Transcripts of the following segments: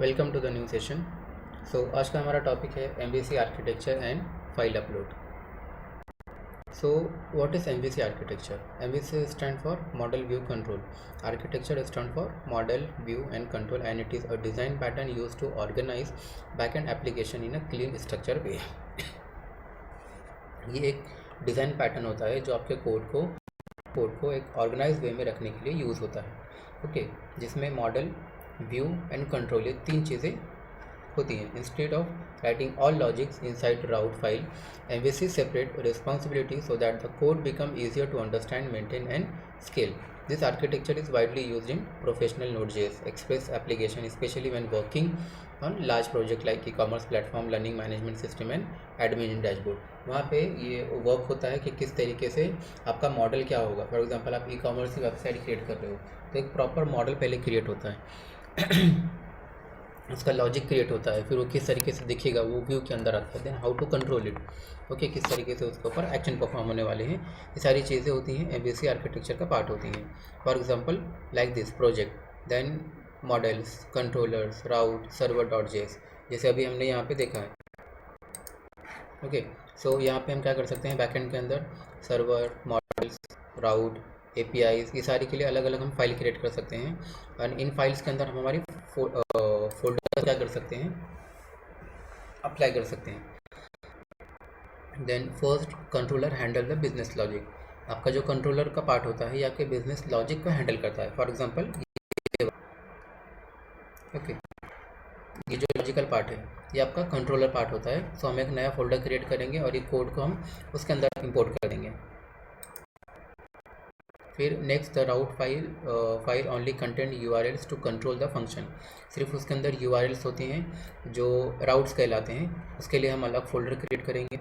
Welcome to the new session. आज का हमारा टॉपिक है MVC architecture and file upload. So what is MVC architecture? MVC stand for model view control, architecture stand for model view and control, and it is a design pattern use to organise backend application in a clean structure way. ये एक design pattern होता है जो आपके code को एक organise way में रखने के लिए यूज़ होता है। ओके, जिसमें मॉडल, व्यू एंड कंट्रोल, ये तीन चीज़ें होती हैं। Instead of writing all logics inside route file, MVC separate responsibility so that the code become easier to understand, maintain and scale. This architecture is widely used in professional Node.js Express application, especially when working on large project like e-commerce platform, learning management system and admin dashboard. वहाँ पे ये work होता है कि किस तरीके से आपका मॉडल क्या होगा। फॉर एग्जांपल आप ई-कॉमर्स की वेबसाइट क्रिएट कर रहे हो तो एक प्रॉपर मॉडल पहले क्रिएट होता है उसका लॉजिक क्रिएट होता है, फिर वो किस तरीके से दिखेगा वो व्यू के अंदर आता है। Then how to control it, okay, किस तरीके से उसके ऊपर एक्शन परफॉर्म होने वाले हैं, ये सारी चीज़ें होती हैं MVC आर्किटेक्चर का पार्ट होती हैं। For example like this project, then models, controllers, route, server.js, जैसे अभी हमने यहाँ पे देखा है। ओके, सो यहाँ पे हम क्या कर सकते हैं, बैकएंड के अंदर सर्वर, मॉडल्स, राउट, APIs, ये सारी के लिए अलग अलग हम फाइल क्रिएट कर सकते हैं। और इन फाइल्स के अंदर हम हमारी फोल्डर क्या कर सकते हैं, अप्लाई कर सकते हैं। Then first controller handle the business logic, आपका जो कंट्रोलर का पार्ट होता है ये आपके बिजनेस लॉजिक को हैंडल करता है। फॉर एग्जांपल ओके, ये जो लॉजिकल पार्ट है ये आपका कंट्रोलर पार्ट होता है। सो हम एक नया फोल्डर क्रिएट करेंगे और ये कोड को हम उसके अंदर इंपोर्ट कर देंगे। फिर next, the route file only content URLs to control the function, सिर्फ उसके अंदर URLs होती हैं जो राउट्स कहलाते हैं, उसके लिए हम अलग फोल्डर क्रिएट करेंगे।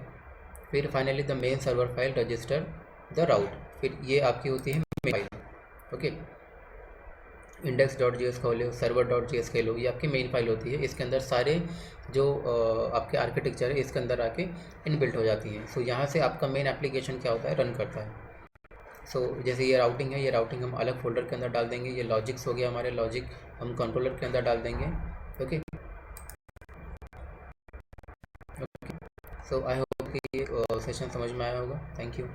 फिर finally the main server file register the route, फिर ये आपकी होती है मेन फाइल। ओके, index.js कह लो, server.js कह लो, ये आपकी मेन फाइल होती है। इसके अंदर सारे जो आपके आर्किटेक्चर है इसके अंदर आके इनबिल्ट हो जाती हैं। सो यहाँ से आपका मेन एप्लीकेशन क्या होता है, रन करता है। सो जैसे ये राउटिंग है, ये राउटिंग हम अलग फोल्डर के अंदर डाल देंगे। ये लॉजिक्स हो गया, हमारे लॉजिक हम कंट्रोलर के अंदर डाल देंगे। ओके, सो आई होप कि ये सेशन समझ में आया होगा। Thank you.